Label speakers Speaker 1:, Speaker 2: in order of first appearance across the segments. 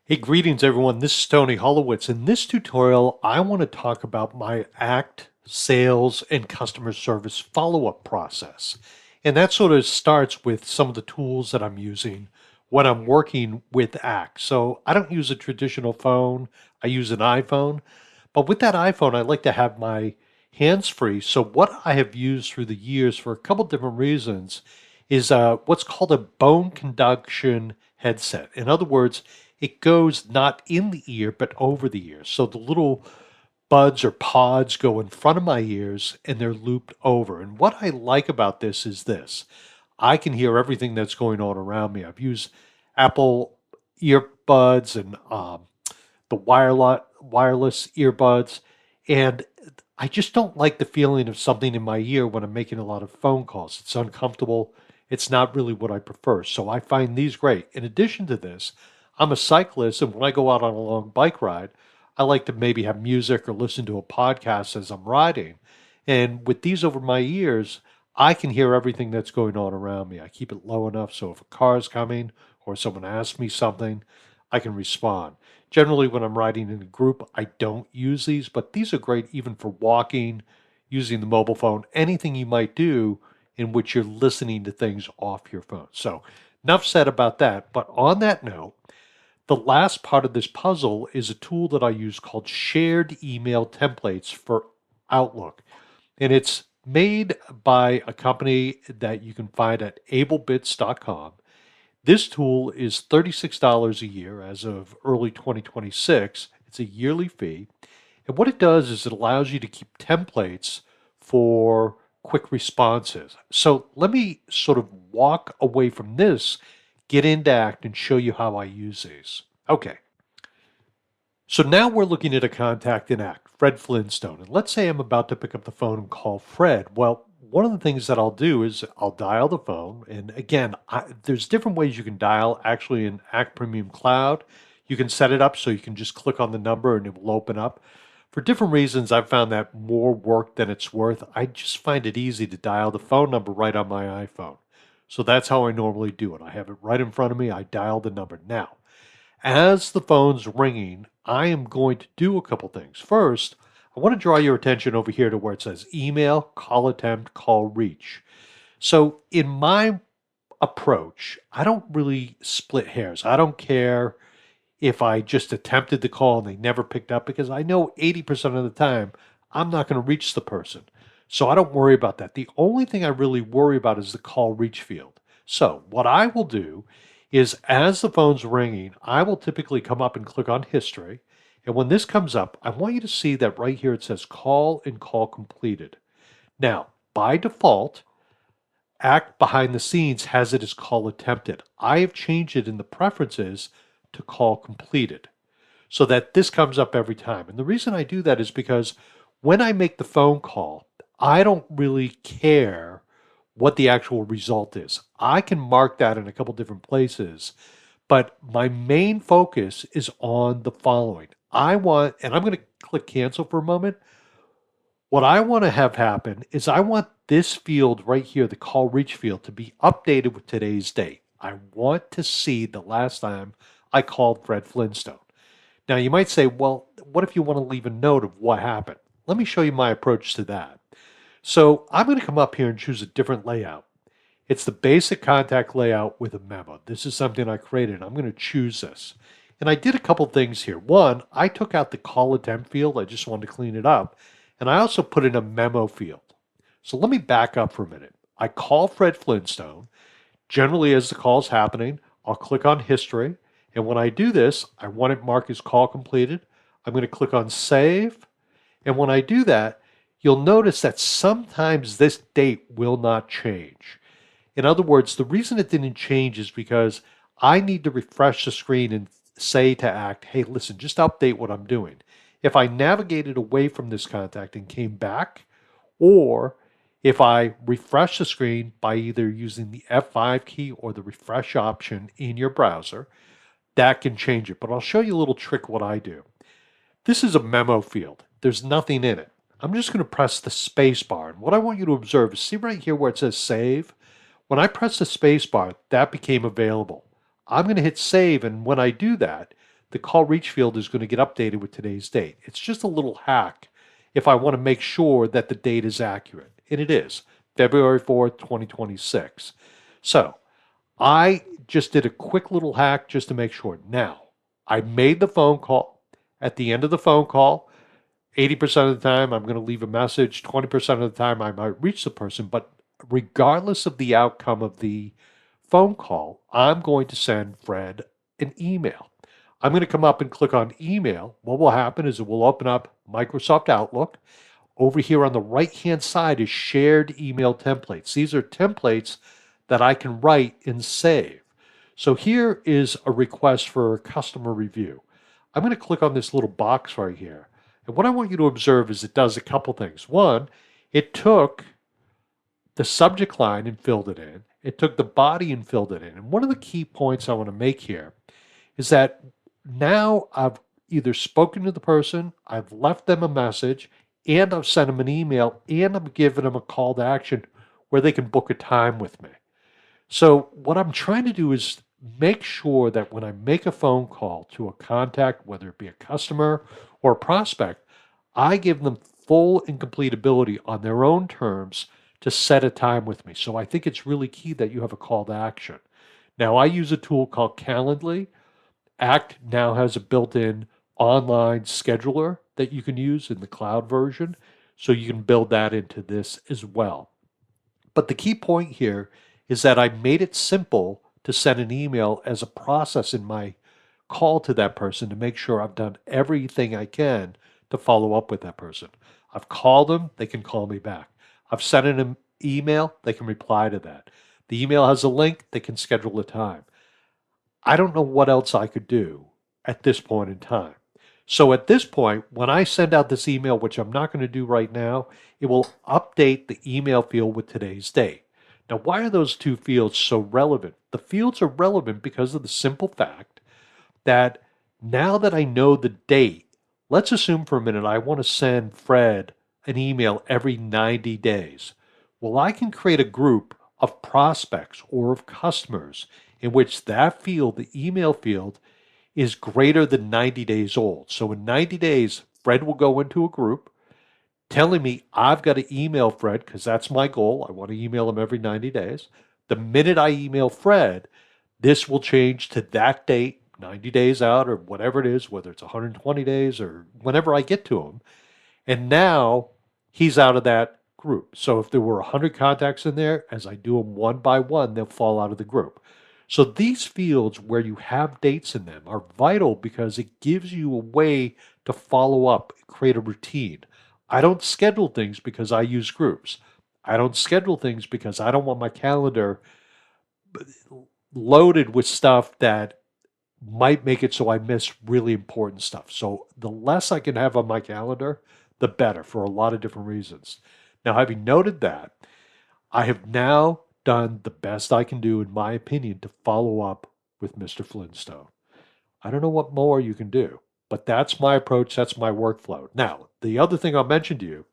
Speaker 1: Hey, greetings everyone. This is Tony Holowitz. In this tutorial, I want to talk about my ACT sales and customer service follow-up process. And that sort of starts with some of the tools that I'm using when I'm working with ACT. So I don't use a traditional phone. I use an iPhone. But with that iPhone, I like to have my hands free. So what I have used through the years for a couple different reasons is what's called a bone conduction headset. In other words, it goes not in the ear, but over the ear. So the little buds or pods go in front of my ears and they're looped over. And what I like about this is this. I can hear everything that's going on around me. I've used Apple earbuds and the wireless earbuds, and I just don't like the feeling of something in my ear when I'm making a lot of phone calls. It's uncomfortable. It's not really what I prefer. So I find these great. In addition to this, I'm a cyclist, and when I go out on a long bike ride, I like to maybe have music or listen to a podcast as I'm riding. And with these over my ears, I can hear everything that's going on around me. I keep it low enough so if a car is coming or someone asks me something, I can respond. Generally, when I'm riding in a group, I don't use these, but these are great even for walking, using the mobile phone, anything you might do in which you're listening to things off your phone. So, enough said about that. But on that note, the last part of this puzzle is a tool that I use called shared email templates for Outlook. And it's made by a company that you can find at AbleBits.com. This tool is $36 a year as of early 2026. It's a yearly fee. And what it does is it allows you to keep templates for quick responses. So let me sort of walk away from this, get into ACT, and show you how I use these. Okay. So now we're looking at a contact in ACT, Fred Flintstone. And let's say I'm about to pick up the phone and call Fred. Well, one of the things that I'll do is I'll dial the phone. And again, there's different ways you can dial actually in ACT Premium Cloud. You can set it up so you can just click on the number and it will open up. For different reasons, I've found that more work than it's worth. I just find it easy to dial the phone number right on my iPhone. So that's how I normally do it. I have it right in front of me. I dial the number. Now, as the phone's ringing, I am going to do a couple things. First, I want to draw your attention over here to where it says email, call attempt, call reach. So in my approach, I don't really split hairs. I don't care if I just attempted the call and they never picked up because I know 80% of the time I'm not going to reach the person. So I don't worry about that. The only thing I really worry about is the call reach field. So what I will do is as the phone's ringing, I will typically come up and click on history. And when this comes up, I want you to see that right here it says call and call completed. Now, by default, ACT behind the scenes has it as call attempted. I have changed it in the preferences to call completed so that this comes up every time. And the reason I do that is because when I make the phone call, I don't really care what the actual result is. I can mark that in a couple different places, but my main focus is on the following. I want, and I'm going to click cancel for a moment. What I want to have happen is I want this field right here, the call reach field, to be updated with today's date. I want to see the last time I called Fred Flintstone. Now, you might say, well, what if you want to leave a note of what happened? Let me show you my approach to that. So I'm going to come up here and choose a different layout. It's the basic contact layout with a memo. This is something I created. I'm going to choose this. And I did a couple things here. One, I took out the call attempt field. I just wanted to clean it up. And I also put in a memo field. So let me back up for a minute. I call Fred Flintstone. Generally, as the call is happening, I'll click on history. And when I do this, I want it marked as call completed. I'm going to click on save. And when I do that, you'll notice that sometimes this date will not change. In other words, the reason it didn't change is because I need to refresh the screen and say to ACT, hey, listen, just update what I'm doing. If I navigated away from this contact and came back, or if I refresh the screen by either using the F5 key or the refresh option in your browser, that can change it. But I'll show you a little trick what I do. This is a memo field. There's nothing in it. I'm just going to press the space bar. And what I want you to observe is see right here where it says save. When I press the space bar, that became available. I'm going to hit save, and when I do that, the call reach field is going to get updated with today's date. It's just a little hack if I want to make sure that the date is accurate. And it is February 4th, 2026. So I just did a quick little hack just to make sure. Now, I made the phone call. At the end of the phone call, 80% of the time I'm going to leave a message, 20% of the time I might reach the person, but regardless of the outcome of the phone call, I'm going to send Fred an email. I'm going to come up and click on email. What will happen is it will open up Microsoft Outlook. Over here on the right-hand side is shared email templates. These are templates that I can write and save. So here is a request for a customer review. I'm going to click on this little box right here. And what I want you to observe is it does a couple things. One, it took the subject line and filled it in. It took the body and filled it in. And one of the key points I want to make here is that now I've either spoken to the person, I've left them a message, and I've sent them an email, and I'm giving them a call to action where they can book a time with me. So what I'm trying to do is make sure that when I make a phone call to a contact, whether it be a customer or a prospect, I give them full and complete ability on their own terms to set a time with me. So I think it's really key that you have a call to action. Now, I use a tool called Calendly. Act now has a built-in online scheduler that you can use in the cloud version, so you can build that into this as well. But the key point here is that I made it simple to send an email as a process in my call to that person to make sure I've done everything I can to follow up with that person. I've called them, they can call me back. I've sent an email, they can reply to that. The email has a link, they can schedule a time. I don't know what else I could do at this point in time. So at this point, when I send out this email, which I'm not going to do right now, it will update the email field with today's date. Now, why are those two fields so relevant? The fields are relevant because of the simple fact that now that I know the date, let's assume for a minute I want to send Fred an email every 90 days. Well, I can create a group of prospects or of customers in which that field, the email field, is greater than 90 days old. So in 90 days, Fred will go into a group telling me I've got to email Fred because that's my goal. I want to email him every 90 days. The minute I email Fred, this will change to that date, 90 days out or whatever it is, whether it's 120 days or whenever I get to him. And now he's out of that group. So if there were 100 contacts in there, as I do them one by one, they'll fall out of the group. So these fields where you have dates in them are vital because it gives you a way to follow up, create a routine. I don't schedule things because I use groups. I don't schedule things because I don't want my calendar loaded with stuff that might make it so I miss really important stuff. So the less I can have on my calendar, the better for a lot of different reasons. Now, having noted that, I have now done the best I can do, in my opinion, to follow up with Mr. Flintstone. I don't know what more you can do, but that's my approach. That's my workflow. Now, the other thing I'll mention to you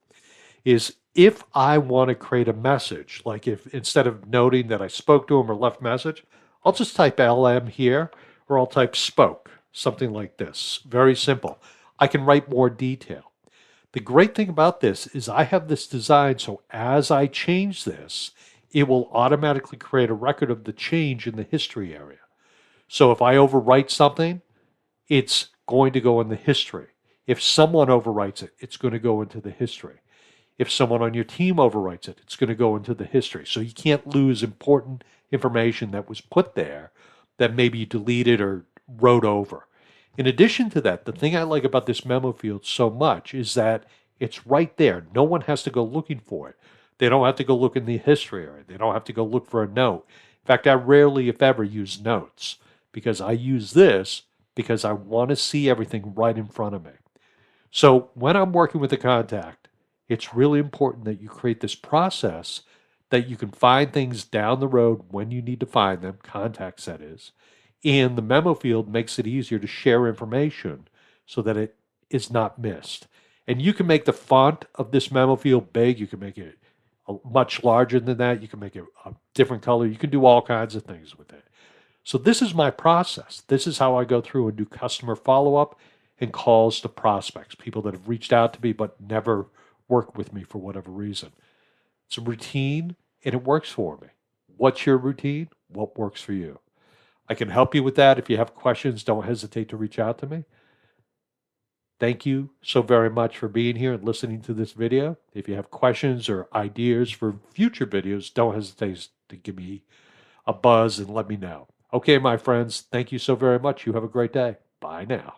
Speaker 1: is if I want to create a message, like if instead of noting that I spoke to him or left message, I'll just type LM here, or I'll type spoke, something like this. Very simple. I can write more detail. The great thing about this is I have this designed so as I change this, it will automatically create a record of the change in the history area. So if I overwrite something, it's going to go in the history. If someone overwrites it, it's going to go into the history. If someone on your team overwrites it, it's going to go into the history. So you can't lose important information that was put there that maybe you deleted or wrote over. In addition to that, the thing I like about this memo field so much is that it's right there. No one has to go looking for it. They don't have to go look in the history area. They don't have to go look for a note. In fact, I rarely, if ever, use notes because I use this because I want to see everything right in front of me. So when I'm working with a contact, it's really important that you create this process that you can find things down the road when you need to find them, contacts that is, and the memo field makes it easier to share information so that it is not missed. And you can make the font of this memo field big. You can make it much larger than that. You can make it a different color. You can do all kinds of things with it. So this is my process. This is how I go through and do customer follow-up and calls to prospects, people that have reached out to me but never worked with me for whatever reason. It's a routine and it works for me. What's your routine? What works for you? I can help you with that. If you have questions, don't hesitate to reach out to me. Thank you so very much for being here and listening to this video. If you have questions or ideas for future videos, don't hesitate to give me a buzz and let me know. Okay, my friends, thank you so very much. You have a great day. Bye now.